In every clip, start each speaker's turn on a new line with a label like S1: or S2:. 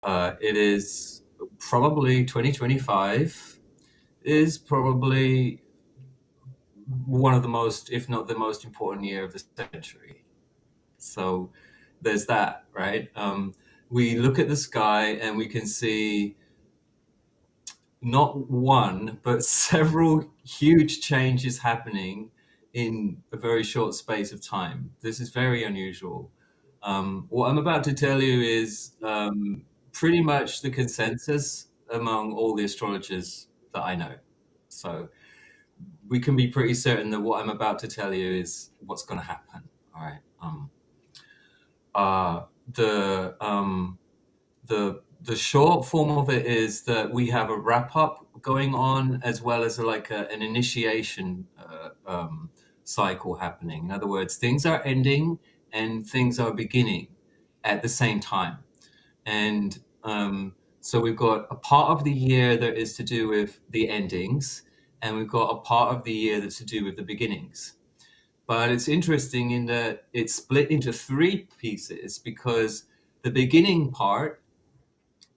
S1: It is probably 2025 is probably one of the most, if not the most important year of the century. So there's that, right? We look at the sky and we can see not one, but several huge changes happening in a very short space of time. This is very unusual. What I'm about to tell you is pretty much the consensus among all the astrologers that I know. So we can be pretty certain that what I'm about to tell you is what's going to happen. All right. Uh, the the short form of it is that we have a wrap up going on as well as an initiation cycle happening. In other words, things are ending and things are beginning at the same time. And so we've got a part of the year that is to do with the endings, and we've got a part of the year that's to do with the beginnings. But it's interesting in that it's split into three pieces because the beginning part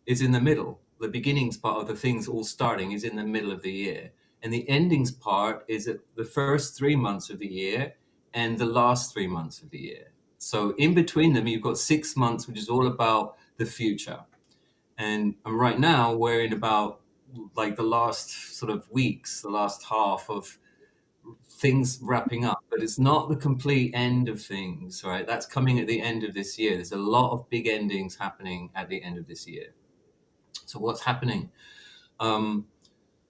S1: is in the middle. The beginnings part of the things all starting is in the middle of the year. And the endings part is at the first 3 months of the year and the last 3 months of the year. So in between them, you've got 6 months, which is all about the future. And right now, we're in about like the last sort of weeks, the last half of things wrapping up, but it's not the complete end of things, right? That's coming at the end of this year. There's a lot of big endings happening at the end of this year. So what's happening? Um,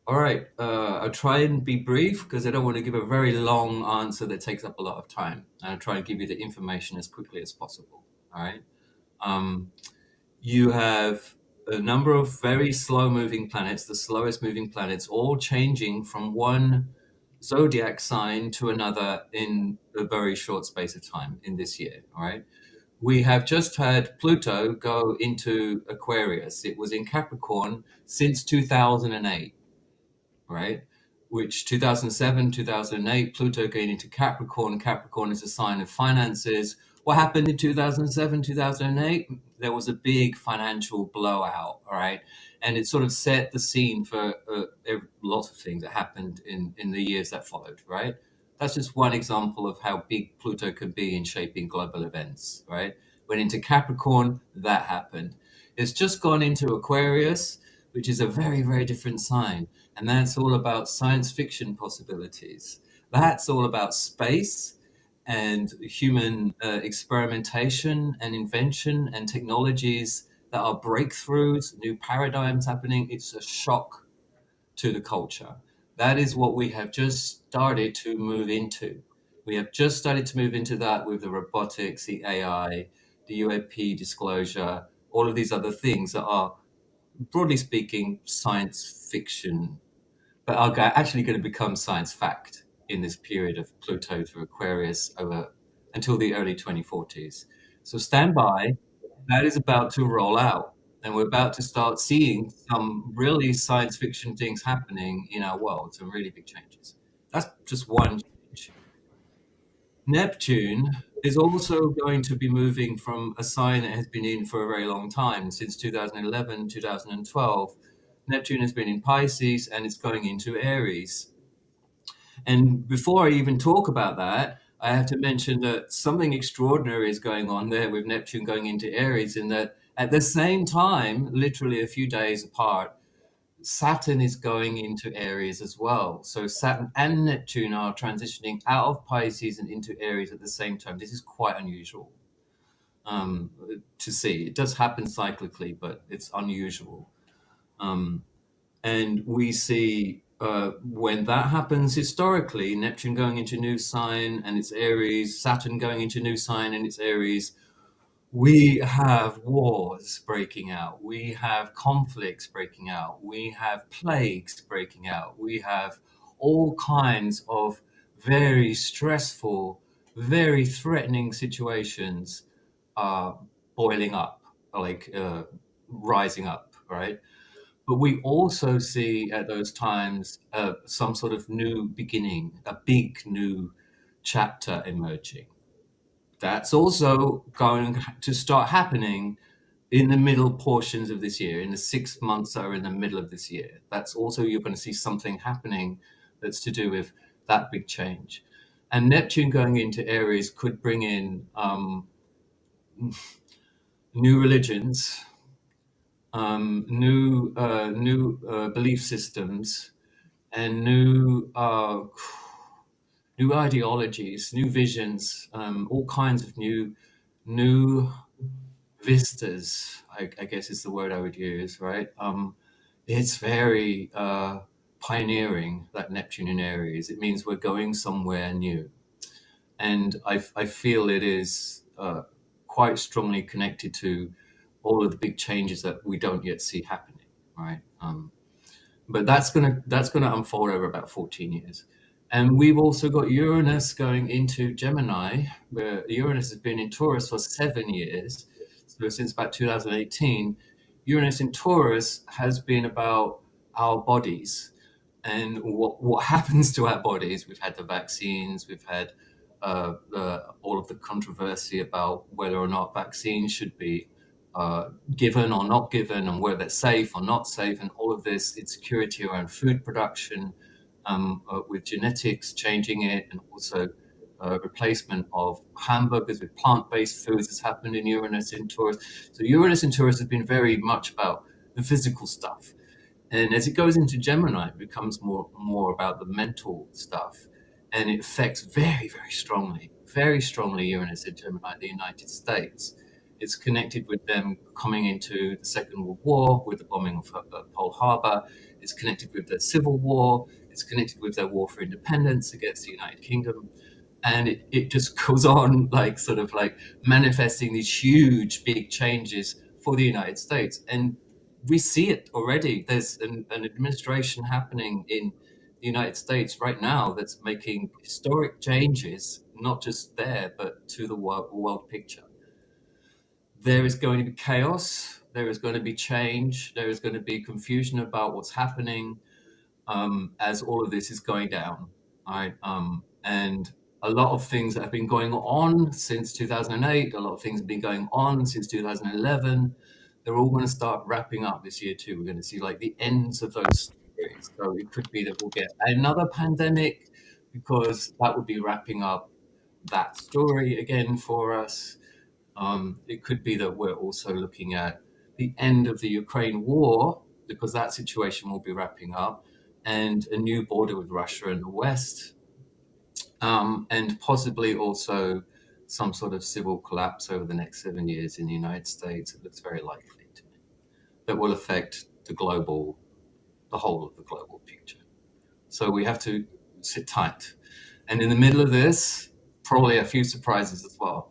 S1: all right, I'll try and be brief because I don't want to give a very long answer that takes up a lot of time. I'll try and give you the information as quickly as possible. All right. Um, you have a number of very slow moving planets, the slowest moving planets, all changing from one zodiac sign to another in a very short space of time in this year. All right. We have just had Pluto go into Aquarius. It was in Capricorn since 2008, right? Which 2007, 2008, Pluto going into Capricorn. Capricorn is a sign of finances. What happened in 2007, 2008? There was a big financial blowout, all right? And it sort of set the scene for lots of things that happened in the years that followed, right? That's just one example of how big Pluto can be in shaping global events, right? Went into Capricorn, that happened. It's just gone into Aquarius, which is a very, very different sign. And that's all about science fiction possibilities. That's all about space and human experimentation and invention and technologies that are breakthroughs, new paradigms happening. It's a shock to the culture. That is what we have just started to move into. We have just started to move into that with the robotics, the AI, the UAP disclosure, all of these other things that are, broadly speaking, science fiction, but are actually going to become science fact in this period of Pluto through Aquarius over until the early 2040s. So stand by, that is about to roll out. And we're about to start seeing some really science fiction things happening in our world, some really big changes. That's just one change. Neptune is also going to be moving from a sign it has been in for a very long time, since 2011, 2012. Neptune has been in Pisces and it's going into Aries. And before I even talk about that, I have to mention that something extraordinary is going on there with Neptune going into Aries, in that at the same time, literally a few days apart, Saturn is going into Aries as well. So Saturn and Neptune are transitioning out of Pisces and into Aries at the same time. This is quite unusual to see. It does happen cyclically, but it's unusual. And we see when that happens historically, Neptune going into new sign and it's Aries, Saturn going into new sign and it's Aries, we have wars breaking out, we have conflicts breaking out, we have plagues breaking out, we have all kinds of very stressful, very threatening situations boiling up, like rising up, right? But we also see at those times some sort of new beginning, a big new chapter emerging. That's also going to start happening in the middle portions of this year, in the 6 months that are in the middle of this year. That's also, you're going to see something happening that's to do with that big change. And Neptune going into Aries could bring in new religions, new belief systems, and new ideologies, new visions, all kinds of new vistas, I guess is the word I would use, right? It's very pioneering, that Neptune in Aries. It means we're going somewhere new. And I feel it is quite strongly connected to all of the big changes that we don't yet see happening, right? But that's gonna unfold over about 14 years. And we've also got Uranus going into Gemini, where Uranus has been in Taurus for 7 years. So since about 2018, Uranus in Taurus has been about our bodies and what happens to our bodies. We've had the vaccines, we've had all of the controversy about whether or not vaccines should be given or not given, and whether they're safe or not safe, and all of this insecurity around food production, with genetics changing it, and also replacement of hamburgers with plant-based foods has happened in Uranus in Taurus. So Uranus in Taurus has been very much about the physical stuff. And as it goes into Gemini, it becomes more about the mental stuff. And it affects very strongly Uranus in Gemini, the United States. It's connected with them coming into the Second World War with the bombing of Pearl Harbor. It's connected with the Civil War. It's connected with their war for independence against the United Kingdom. And it just goes on, like sort of like manifesting these huge big changes for the United States. And we see it already. There's an administration happening in the United States right now that's making historic changes, not just there, but to the world picture. There is going to be chaos. There is going to be change. There is going to be confusion about what's happening, as all of this is going down. Right? And a lot of things that have been going on since 2008, a lot of things have been going on since 2011. They're all going to start wrapping up this year too. We're going to see like the ends of those stories. So it could be that we'll get another pandemic, because that would be wrapping up that story again for us. It could be that we're also looking at the end of the Ukraine war, because that situation will be wrapping up, and a new border with Russia and the West, and possibly also some sort of civil collapse over the next 7 years in the United States. It looks very likely to me that will affect the whole of the global picture. So we have to sit tight. And in the middle of this, probably a few surprises as well.